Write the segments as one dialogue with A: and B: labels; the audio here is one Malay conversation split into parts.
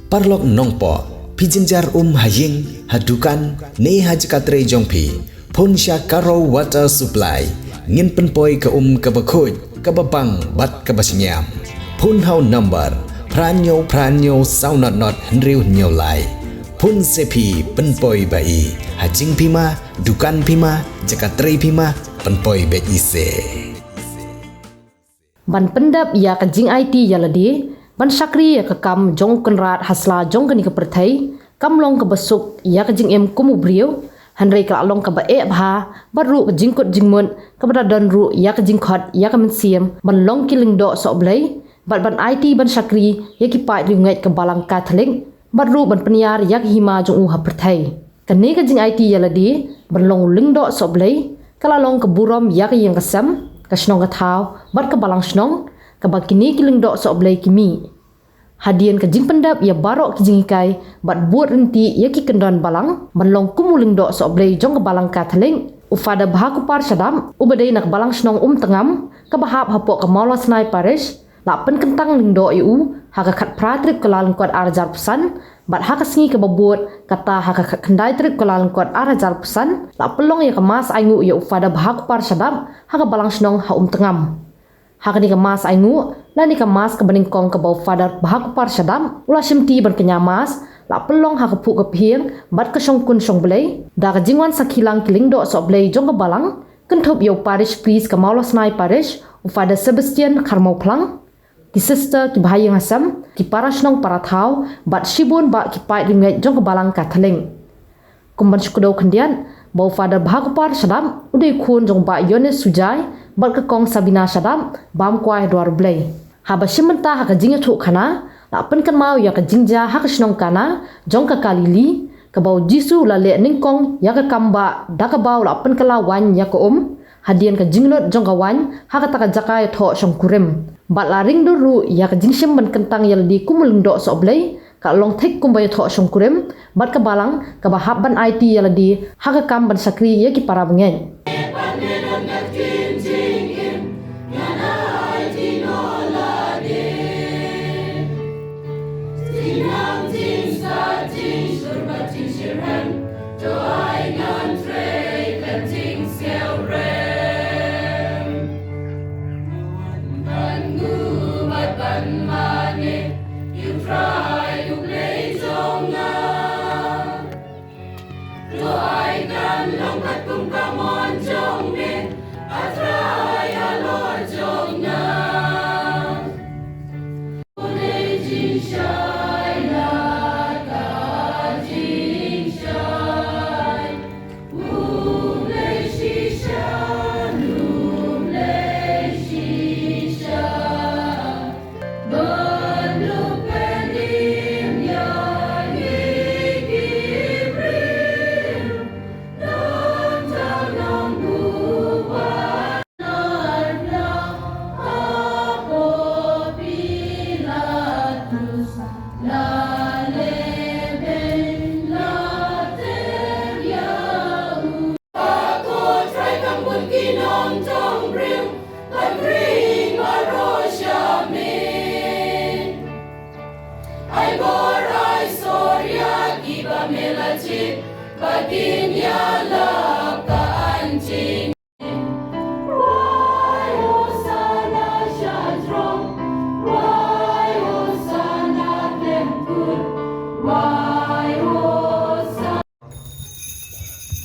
A: parlok nongpo pijinjar haying hadukan ne hajkatre jongpi ponsya karo water supply ngin penpoi ke kebakhoj kebabang bat kebasinyam pun hau number pranyo saunot henriu nyolai pun sepi penpoi bai hajing pima dukan pima jakatre pima penpoi be ise
B: ban pendap ya kajing IT ya ladi ban sakri ya kekam jong kenrat hasla jong keni kepertai kam long ke besuk ya kajing em kumu brio hanrei ka long ka ba e bha baru kajing kot jingmun kepada dan ru ya kajing khot ya kamen siam ban long kiling do sok blai ban IT ban sakri ya ki pai ringai ke balang ka thleng baru ban peniar ya hima jong u ha pertai kene kajing IT ya ladi ban long ling do sok blai kala long ke burom ya ka yang kesam ka snong ka thau bat ka balang snong kabakini kiling dok sok blai kimi hadian kajing pendap ya barok kijing ikai bat buat renti ya ki kendon balang manlong kumuling dok sok blai jong ke balang ka thleng ufada bahaku par sadam ubadai nak balang snong tengam ka bahap hapok ka maulas nai parish la pen kentang ling dok yu haka khat pratrip kelalang kuat arjar pesan bat haka singi ke babut kata haka khat kendai trip kelalang kuat arjar pesan la pelong ya kemas aingu ya ufada bahaku par sadam haka balang snong ha tengam hak ni kemas aingu la ni kemas ke beningkong ke bau fadar bahak par sadam ula simti ban kenyamas la pelong hak pu ke phieng bat ke songkun song blai da ke jingwan sakilang kiling do sok blai jong ke balang kenthop yo parish please ke maulos nai parish ufada Sebastian Karmau Plang ki sister ki bahayang asam ki parasnong parathau bat shibun ba ki pai ringai jong ke balang ka thleng kumban skudo kendian bau fadar bahak par sadam udai khun jong ba yones sujai bat ke kong Sabina sadam bam kwai dwar blai haba shimenta ha ka jinga thu khana la pen kan mau ya ka jingja ha ka snong kana jong ka kalili ka bau jisu la le ning kong ya ka kamba da ka bau la pen kala wan ya ko hadian ka jinglot jong ka wan ha ka taka jakai tho song kurem bat la ring duru ya ka jingshim ban kentang ya di kumulung do so blai ka long thik kumbay tho song kurem bat ka balang ka bahap ban IT ya di ha ka kam ban sakri ya ki para bengeng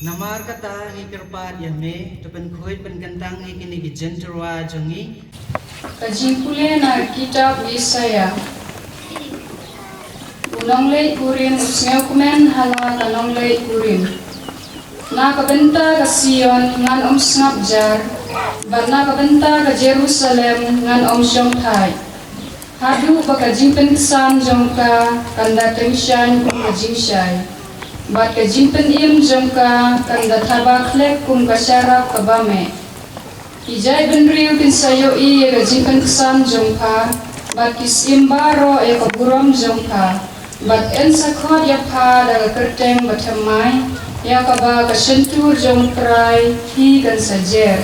C: Namar kata ni kerpat yame tepen khoi pen kentang ni kini ki jenterwa jongi
D: kajingkule na kitab Yesaya unonglei kurin usngeu kumen hala kanonglei kurin na kabenta ka Sion ngan snap jar barna kabenta ka Jerusalem ngan syongthai hadu baka jingpen kesan jongka kanda tengshan kum kajingshai bat ka jimpen im jongka kanda tabak lek kum kasyarap kabame ijay benriu kinsayo i ka jimpen kesan jongka bat kis imbaro e kaburom jongka bat en sakhot ya pha daga kerteng batamai ya kaba ka sentur jongkrai hi kan sajer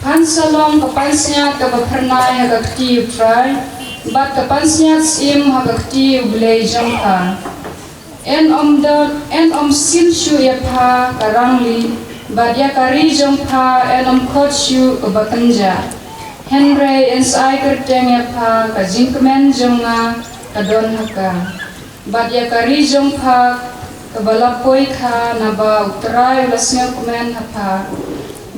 D: pan salong kapansnya ka bapernai ka kti trai bat kapansnyat im hagakti ublay jangka. En om sin shu yapha karangli, bat yakari jangka en om khot shu ubakanja. Henry en sai kerteng yapha kajingkemen jonga kadon haka. Bat yakari jangka kabalapoi kha naba utrai lasnya kumen hapa.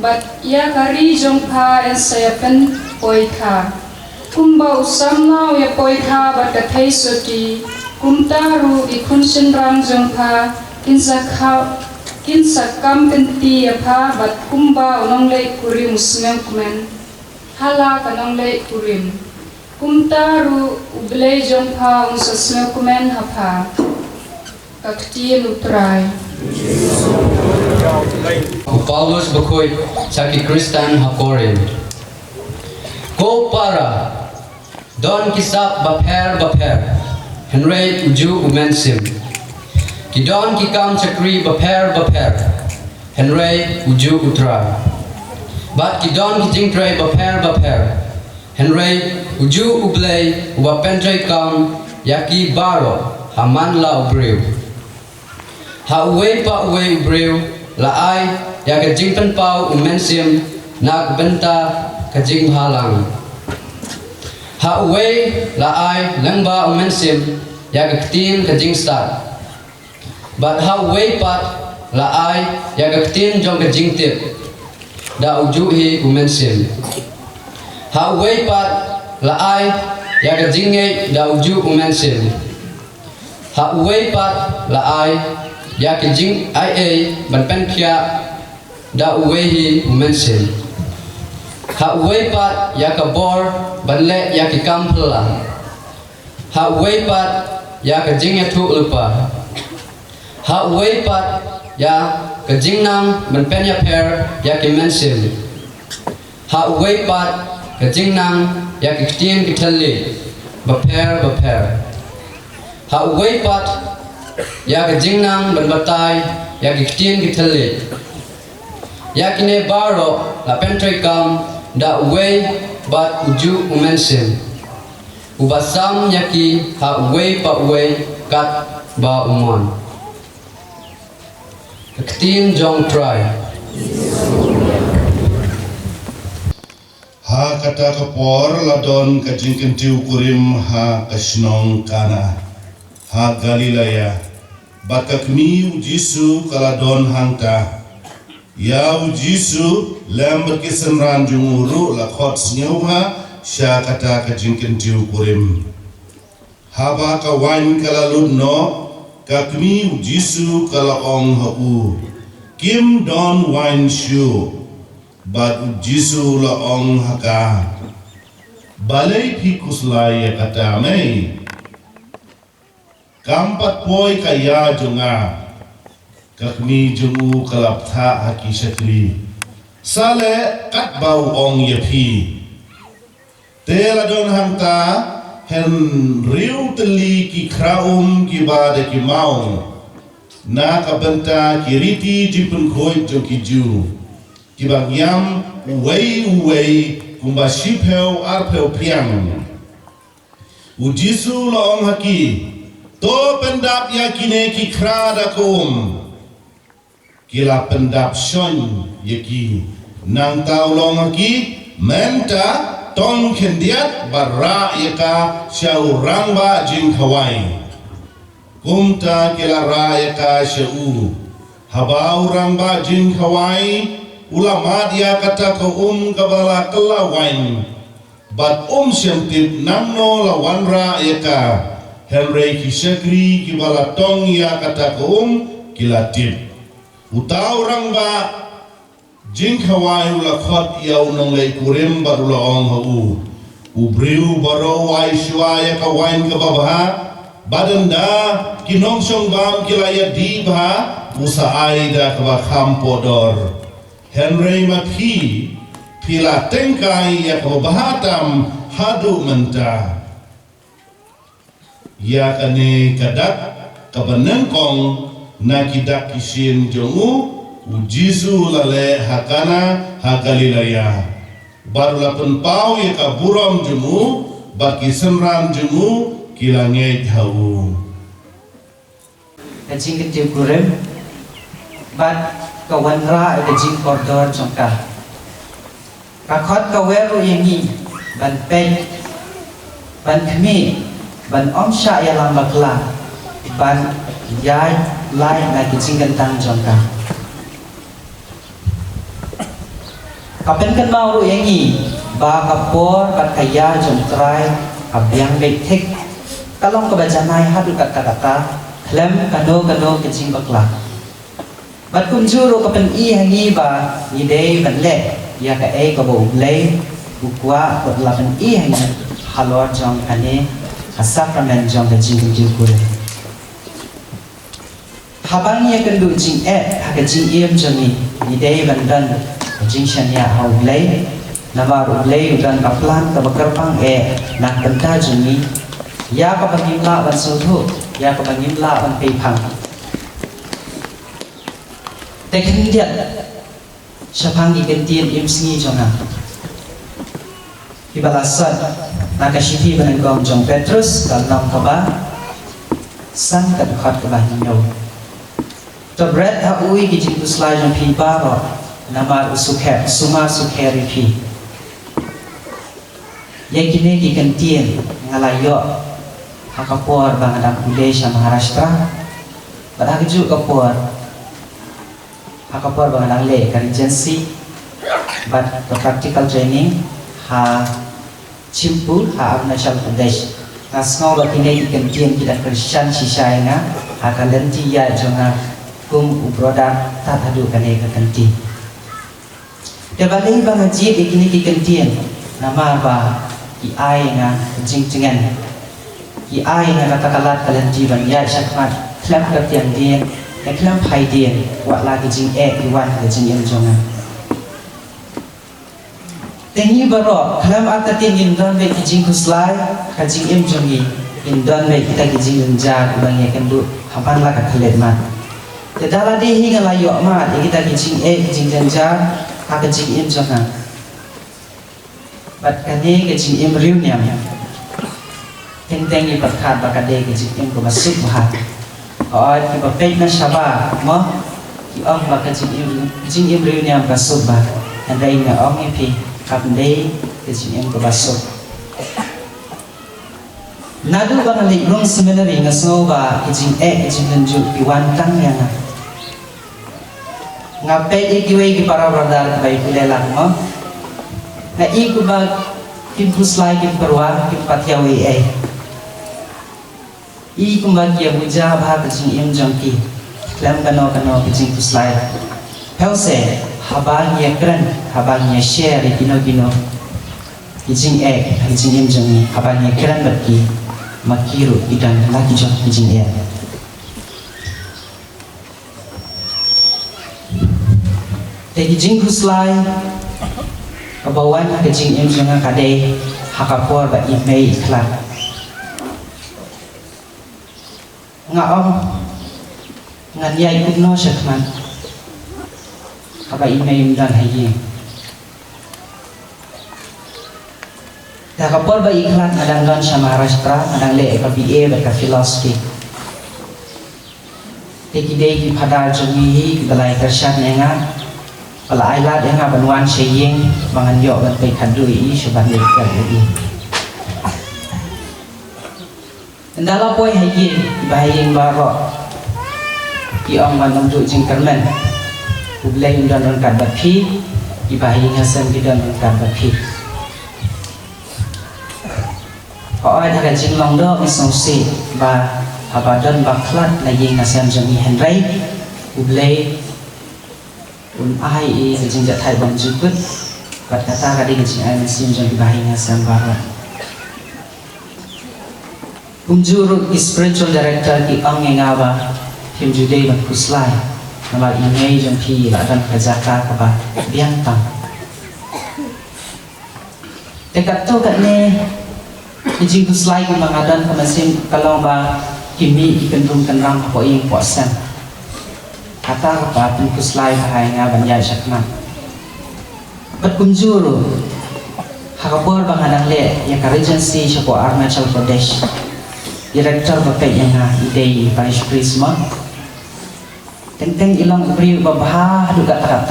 D: Bat yakari jangka en sayapen poi kha. Kumba usamna ya poi kha bat kathai soti. Kumtaru ikun senrang jangka kinsa kam kenti yapha bat kumba unonglei kuri musmem kumen. Hala kanonglei kurim. Kumtaru ublei jangka unsasmem kumen hapa. Kakti lutrai.
E: Paulus bakoi saki Kristan hakorin. Ko para don kisap baper Henry uju umensim. Kidon kikam chakri baper Henry uju utrai. Bat kidon kijing tray baper Henry uju ublay ubapentre kam yaki baro hamanla ubriu. Ha uwe pa uwe ubriu la ai ya kajing penpau umensim nak benta kajing halang. Ha uwe la ai langba umensim ya kaktin kajing start. But ha uwe pat la ai ya kaktin jong kajing tip da ujuhi umensim. Ha uwe pat la ai ya kajing ngai da uju umensim. Ha uwe pat la ai ya kajing ai ban pen kia da uwehi umensin. Ha uwe pat ya kabor ban le ya ki kampla. Ha uwe pat ya kajing ya tu lupa. Ha uwe pat ya kajing nam ban pen ya per ya ki mensin. Ha uwe pat kajing nam ya ki ktien ki thalli baper. Ha uwe pat ya kajing nang ban batai ya kiktien kitali ya kine baro la pentre kam da uwe bat uju umensin ubasam yaki ha uwe pa uwe kat ba umon kiktien jong try
F: ha kata kapor ladon kajing kentiu kurim ha kasnong kana ha Galilaya bakak mi ujisu kaladon hangta ya ujisu lember kisenran junguru la khot sneuha sya kata kajingken tiu kurim haba ka wan kalaludno kakmi ujisu kala ong hu kim don wan shu bad ujisu la ong haka balai phikus lai kata mai kampat poi kaya jonga kakmi jungu kalap tha haki shakri sale kat bau ong yapi tela don hangta hen riu teli ki kraum ki bade ki mau na kabenta kiriti jipun khoi jo ki ju ki bagyam uwei kumba shipeu arpeu piang ujisu la ong haki to pendap yakine ki krada kum kila pendap shon yaki nang taulong ki menta tong kendiat barra yaka syau rangba jing khawai kumta kila ra yaka syau habau rangba jing khawai ulama dia kata ko kabala kelawain bat syamtib namno lawan ra yaka Henry kisakri kibala tong ya kata kilatip utau orang ba jing khawai ula khot ya unong lei kurim barula ong hu ubriu baro wai shwa ya kawain ka babha badanda kinong song bam kilaya di bha usa aida ka khampodor Henry mapi pila tengkai ya ka bahatam hadu menta ya kane kadak kabanengkong na kidak kisin jongu ujisu lale hakana ha Galilaya barula penpau ya ka buram jongu bagi semram jemu kilanget hau.
C: Kajing kecil kurem, bat kawanra kajing koridor jongkar. Kakot kaweru yangi, ban pek, ban kemi, ban omsya ya lambakla, ban yai lai na kajing kentang jongkar. Kapan kan mau yangi, ba kapor bat kaya jongkrai, abyang betek, kalong kebajanai hadu kata-kata. Lem kano kecing bakla. Bat kunjuru kapan i hangi ba idei ban le ya ka e ka bo ublei bukwa kot laban i hangi halor jong ane sakramen jong ka jing kure. Habang ya kendu jing ha ka jing iem jami idei ban dan jing shania ha ublei nabar ublei dan kaplan ka bakarpang nak benta jami ya ka pagimla ban sudhu ya ka pagimla ban peipang tekin dia syapang ikentin imsngi jonga ibalasan nakashithi ban gom jong Petrus dalam kaba san kan khat ka ban nyo to bread ha ui ki jing slai jong pi ba ro namar usukhe suma sukheri pi yakine ki kentin ngalayo Hakapur Bangladesh Malaysia Maharashtra pada keju kapur Hakapur Bangladesh Regency but the practical training ha Chimpu ha Arunachal Pradesh ngasno bakine ikentin kita Christian sisayna ha kalenti ya jonga kum ubroda tat hadu kane kanti debali bangaji ikini ikentin nama ba i ai nga jingjengan i ai nga katakalat kalenti ban ya syakmat klam katian dia klam pai dia wa lagi jing iwan ke jing yang jonga tengi baro klam atatin indon be jing kuslai ka jing em jongi indon be kita jing jar bang ya kendu hapan la ka khalet mat tedala de hi ngala yo mat kita jing jing jar ka jing em jonga bat kane ke jing em riu nyam teng ni berkat bakade ke jing ko masuk bahat oi ki bapei na shaba mo ki ong baka jing im riu nyam ka subba andai na ong epi kapndei ke jing ko basuk nadu bang li rong seminary ngasno ba ke jing lenju piwan tang yang ngape ikiwe ki para brother bai kulela mo na iku ba kim puslai kim perwa kim patyawi i kumbagia buja bha kajing im jongki klam kano kajing puslai pelse habang ya share kino kajing im jongi habang ya kran berki makiru idan lagi jong kajing te kajing puslai kabawan kajing im jonga kade hakapor ba imei iklan ngaom nganyai kuno syakman apa email dan hayi dah kapor ba iklan adang don Maharashtra adang le ka BA ba ka philosophy tekide ki phadar jongi balai kersan nga pala ailat nga banwan sheying bangan yo ban pe khadui suban le ka ni ndala poi hayin bahaying baro ki ong manam du jing karmen ublay undan kan bapi ki bahaying hasan bidan kan bapi oi daga jing long do isong si ba abadan baklat na ying hasan jami henrai ublay ai jing jatai bang jukut bat kata kadi jing ai mesin jang bahaying hasan baro Unjuru spiritual director ki ang ngaba him juday ban kuslai nama imei jong pi la dan kajaka ka ba biantang dekat to kat ne jing kuslai ki mangadan ka masim kalong ba kimi ikendum kanram ko ing posan kata ba pun kuslai hai nga ban ya syakman bat kunjuru hakapor banganang le ya ka regency siya po Arunachal Pradesh director bape yang ide parish priest mo teng ilang ubri babah du kata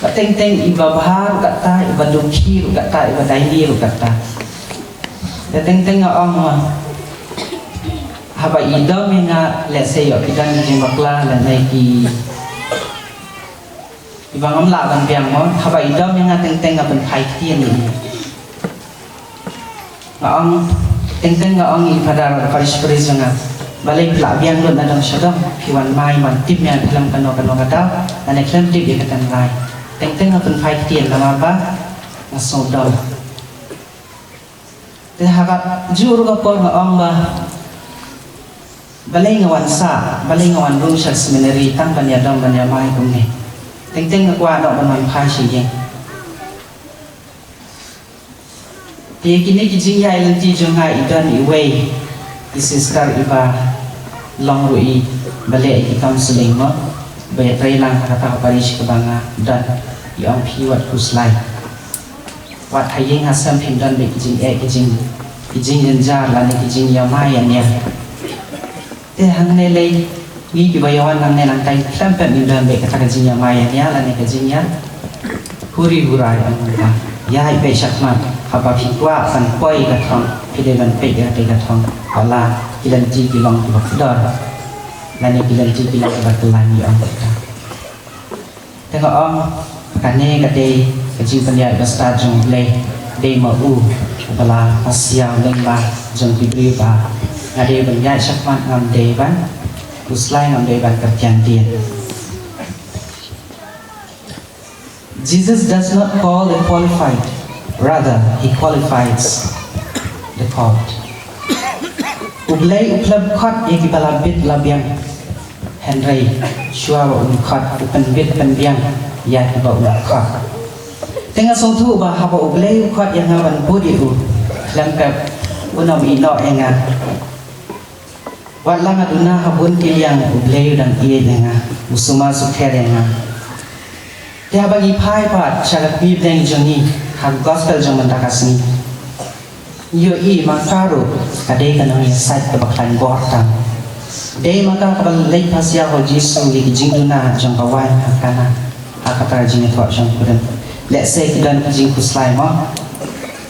C: teng ibabah kata ibadukhi kata ibadaini kata teng ong haba idam yang let's say yo kita ni bakla la naiki ibang amla ban biang mo haba idam yang teng ban phai tien ni ong teng ong ipada parish priest nga balai pla biang don adang syadam piwan mai man tip yang dalam kano kata ane klem tip ya katan lai teng ban phai tien lama ba ngasodam te hakat juru ka por nga ong ba balai ngawan sa balai ngawan rung shal seminary tang banyadam banyamai kumne teng ngakwa no ban phai shi ye kini kijing ya ilanti jonga idan iway isiskar iba long rui balai ki counseling mo bay trailang kata parish kabanga dan yang piwat kuslai wat hayeng hasam pindan be kijing enjar lani kijing yamai ania te hangne lei ni ki bayawan hangne nang tai sampai pindan be kata kijing yamai ania lani kijing ya huri hurai amula ya be syakman haba pikwa san koi ka thong pide ban pe ga te ka thong ala kilanti kilong ki bakdor lani kilanti kilong ka kelani ang ta tengok om kane ka de kajing panya basta jong le de ma u bala asia lengba jong pibri ba ngade ban ya syakman ngam de ban uslai ngam de ban kertian dia Jesus does not call the qualified. Rather, he qualifies the called. Ublay uplab kot yang ibalabit labiang Henry Shua kot upan bit panbiang ya iba kot. Tengah sotu bah haba ublay kot yang hawan budi u lengkap unam ino enga. Walang aduna habun tiliang ublay dan iye enga usuma sukher enga. Dia bagi pai pat syarat bibeng jongi hak gospel jong mentakasni yo i makaru kade kanang site kabaklan gortang de maka kabal lei pasya ho jisu li jingduna jong kawan hakana akata jing thwa jong kudan let's say kidan jing kuslai ma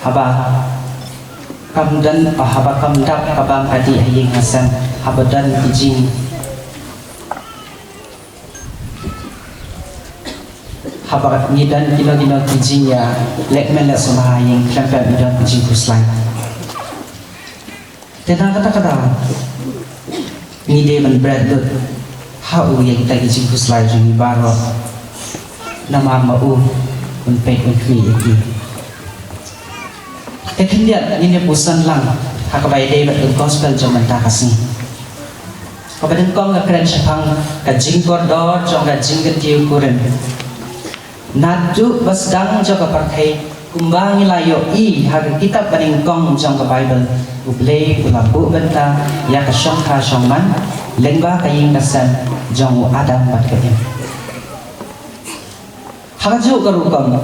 C: haba kamdan haba kamdak kabang kadi hayeng hasan habadan jing habarat ngidan kilo kijing ya lekmen la sumahayeng klampet ngidan kijing kuslai tena kata ngide man bradut hau ya kita kijing kuslai jeng baro nama mau unpek unkwi iki tekindiat ini pusan lang hakabai de bat gospel jaman takasni kabaden kong ngakren syapang kajing kordo jong kajing ketiu kuren nadu basdang jaga parkai kumbangi layo i haga kitab baningkong jong ke Bible ublay ulabu benta ya ka syongka syongman lengba kaying nasan jong adam bat kaim haga jo karukong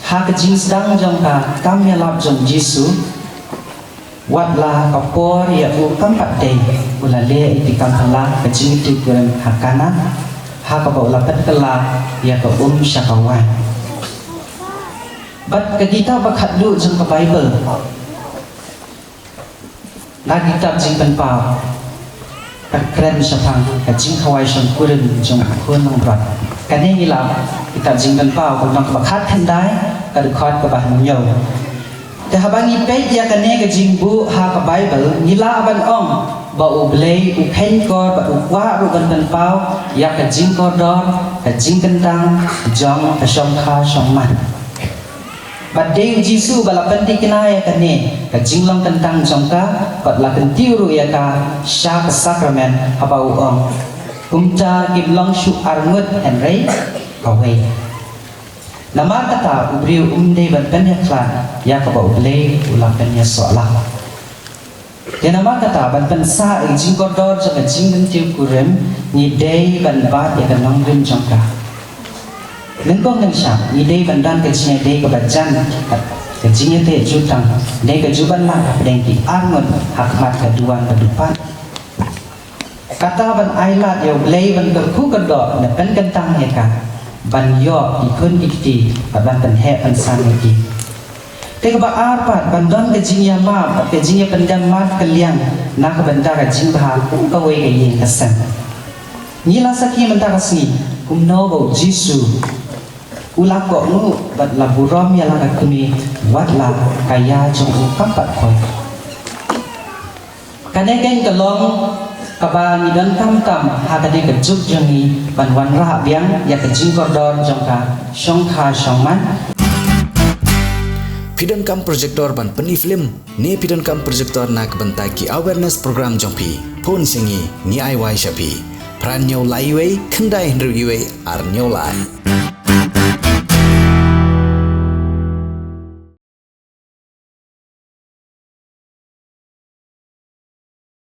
C: haga jingsdang jong ka kamya lab jong Jisu watla kapor ya u kampat day ulale iti kampala kajing iti kurang hakana haka ba ulapat kala ya ka syakawan bat kita bakhadlu jeng ka Bible na kitab jing penpau keren syapang ka jing khawai syang kuren jeng kun nang brat kane ngila kitab jing penpau ko nang bakhat khandai ka record ka bah nyo te habangi pe ya kane ka jing bu ha ka Bible ngila aban ong ba ublay ukhen kor ba ukwa ru ban penpau ya ka jing kordor ka jing kentang jong ka syongkha syongman ba de Jisu bala panti kinaya kane ka jing long kentang jongka kot la kentiru ya ka sya ka sakramen habau ong kumta giblong syu arngut henry kawai nama kata ubriu umde ban penheklan ya ka ba ublay ulakan ya soalah dia nama kata ban pensa jing kordor jong jing kentiu kurem ni dei ban bat ya kanong rim jongka Nengkong neng syak ni dei bandan kecilnya dei kebajan kecilnya teh jutang dei kejuban lah pedeng ki angon hakmat keduan kedupan kata ban ailat yo blei ban kerku kedok ne pen kentang heka ban yo ikun ikti ban pen he ban san iki teh ba arpat bandan kecilnya ma kecilnya pendam mat keliang nak benda kecil bah kawai ke yin kesan ni lah sakit mentah kasni kumno bau jisu ulah kok nu bat laburom ya lah kami wat lah kaya jong kapat koi kanegen kelong kaba ni dan kam hagade kejuk jangi ban wan rah biang ya kejing kordon jongka shongkha shongman
A: Pidon kam projector ban peni film ne pidon kam projector nak bentaki awareness program jongpi pon singi ni ai wai shapi pran nyau lai wei kendai hendru wei ar nyau lai